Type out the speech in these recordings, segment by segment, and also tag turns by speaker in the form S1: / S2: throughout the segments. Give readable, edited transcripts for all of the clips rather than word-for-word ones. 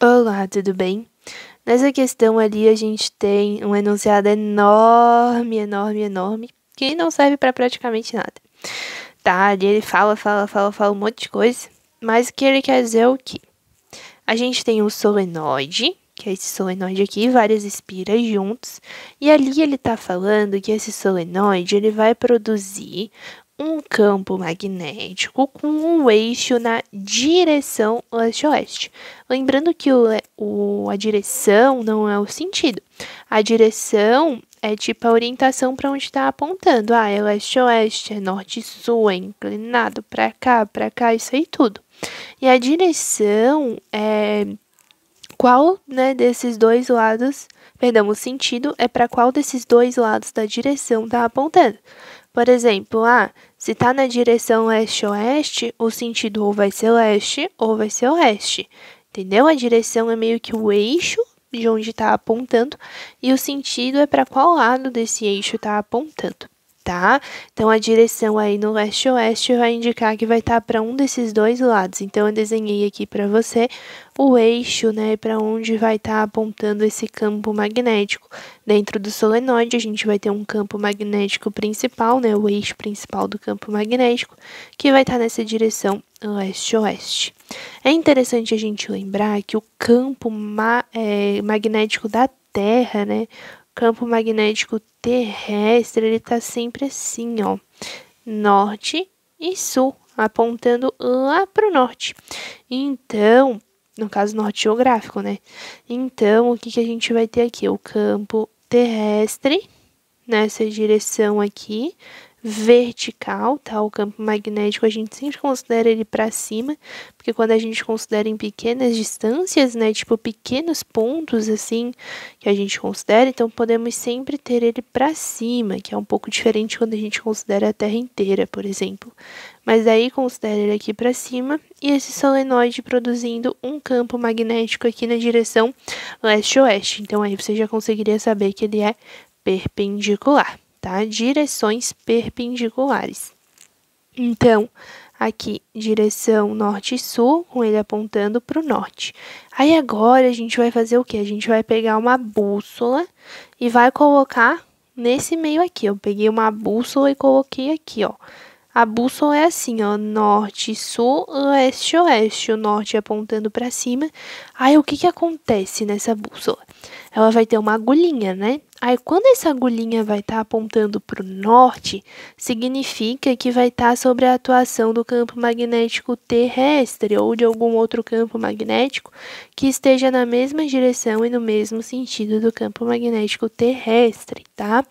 S1: Olá, tudo bem? Nessa questão ali a gente tem um enunciado enorme, enorme, enorme, que não serve para praticamente nada. Tá, ali ele fala um monte de coisa, mas o que ele quer dizer é o quê? A gente tem o solenoide, que é esse solenoide aqui, várias espiras juntos, e ali ele tá falando que esse solenoide ele vai produzir um campo magnético com um eixo na direção leste-oeste. Lembrando que a direção não é o sentido. A direção é tipo a orientação para onde está apontando. Ah, é leste-oeste, é norte-sul, é inclinado para cá, isso aí tudo. E a direção é qual, né, desses dois lados, perdão, o sentido é para qual desses dois lados da direção está apontando. Por exemplo, se está na direção leste-oeste, o sentido ou vai ser leste ou vai ser oeste. Entendeu? A direção é meio que o eixo de onde está apontando e o sentido é para qual lado desse eixo está apontando, tá? Então, a direção aí no leste-oeste vai indicar que vai estar para um desses dois lados. Então, eu desenhei aqui para você o eixo, né, para onde vai estar apontando esse campo magnético. Dentro do solenoide, a gente vai ter um campo magnético principal, né, o eixo principal do campo magnético, que vai estar nessa direção leste-oeste. É interessante a gente lembrar que o campo magnético da Terra, né, campo magnético terrestre, ele tá sempre assim, ó, norte e sul, apontando lá para o norte. Então, no caso norte geográfico, né? Então, o que a gente vai ter aqui? O campo terrestre, nessa direção aqui, vertical, tá? O campo magnético a gente sempre considera ele para cima, porque quando a gente considera em pequenas distâncias, né, tipo pequenos pontos assim, que a gente considera, então podemos sempre ter ele para cima, que é um pouco diferente quando a gente considera a Terra inteira, por exemplo. Mas aí considera ele aqui para cima e esse solenoide produzindo um campo magnético aqui na direção leste-oeste. Então aí você já conseguiria saber que ele é perpendicular, tá? Direções perpendiculares. Então, aqui, direção norte e sul, com ele apontando para o norte. Aí agora a gente vai fazer o quê? A gente vai pegar uma bússola e vai colocar nesse meio aqui. Eu peguei uma bússola e coloquei aqui, ó. A bússola é assim, ó, norte, sul, leste, oeste. O norte apontando para cima. Aí, o que acontece nessa bússola? Ela vai ter uma agulhinha, né? Aí, quando essa agulhinha vai estar apontando para o norte, significa que vai estar sobre a atuação do campo magnético terrestre ou de algum outro campo magnético que esteja na mesma direção e no mesmo sentido do campo magnético terrestre, tá?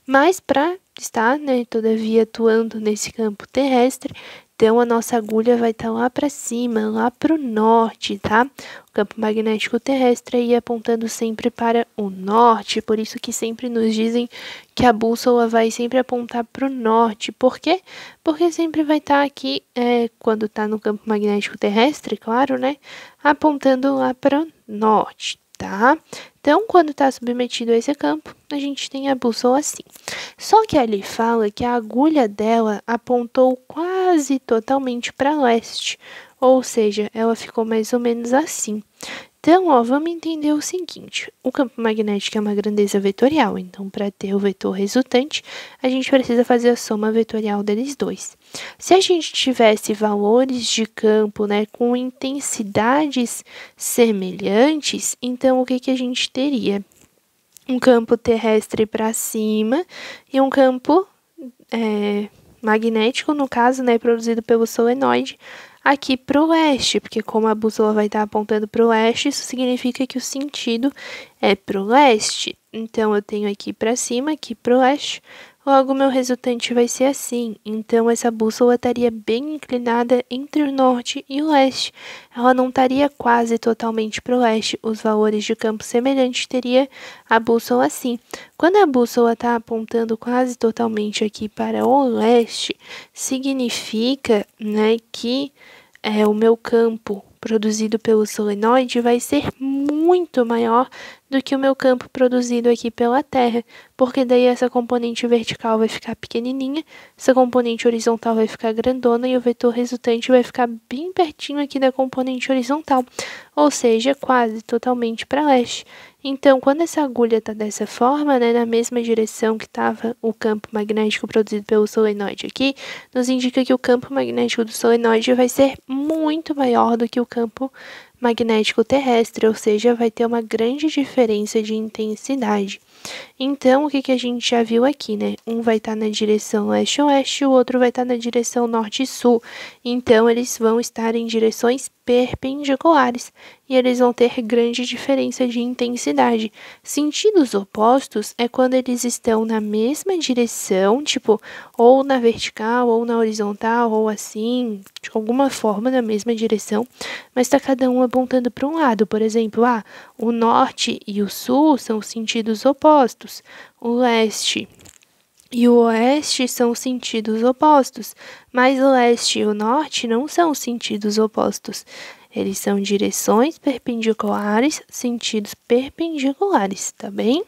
S1: Mas para estar, né, todavia atuando nesse campo terrestre, então a nossa agulha vai estar lá para cima, lá para o norte, tá? O campo magnético terrestre aí apontando sempre para o norte, por isso que sempre nos dizem que a bússola vai sempre apontar para o norte. Por quê? Porque sempre vai estar aqui, quando está no campo magnético terrestre, claro, né? Apontando lá para o norte, tá? Então, quando está submetido a esse campo, a gente tem a bússola assim. Só que ali fala que a agulha dela apontou quase totalmente para leste, ou seja, ela ficou mais ou menos assim. Então, ó, vamos entender o seguinte: o campo magnético é uma grandeza vetorial, então, para ter o vetor resultante, a gente precisa fazer a soma vetorial deles dois. Se a gente tivesse valores de campo, né, com intensidades semelhantes, então o que a gente teria? Um campo terrestre para cima e um campo magnético, no caso, né, produzido pelo solenoide, aqui para o leste, porque como a bússola vai estar apontando para o leste, isso significa que o sentido é para o leste. Então, eu tenho aqui para cima, aqui para o leste, logo meu resultante vai ser assim. Então, essa bússola estaria bem inclinada entre o norte e o leste. Ela não estaria quase totalmente para o leste. Os valores de campo semelhante teria a bússola assim. Quando a bússola está apontando quase totalmente aqui para o leste, significa, né, que o meu campo produzido pelo solenoide vai ser muito muito maior do que o meu campo produzido aqui pela Terra, porque daí essa componente vertical vai ficar pequenininha, essa componente horizontal vai ficar grandona e o vetor resultante vai ficar bem pertinho aqui da componente horizontal, ou seja, quase totalmente para leste. Então, quando essa agulha está dessa forma, né, na mesma direção que estava o campo magnético produzido pelo solenoide aqui, nos indica que o campo magnético do solenoide vai ser muito maior do que o campo magnético terrestre, ou seja, vai ter uma grande diferença de intensidade. Então, o que a gente já viu aqui, né? Um vai estar na direção leste-oeste, o outro vai estar na direção norte-sul. Então, eles vão estar em direções perpendiculares e eles vão ter grande diferença de intensidade. Sentidos opostos é quando eles estão na mesma direção, tipo, ou na vertical, ou na horizontal, ou assim, de alguma forma na mesma direção, mas está cada um apontando para um lado. Por exemplo, o norte e o sul são sentidos opostos, o leste e o oeste são sentidos opostos, mas o leste e o norte não são sentidos opostos. Eles são direções perpendiculares, sentidos perpendiculares, tá bem?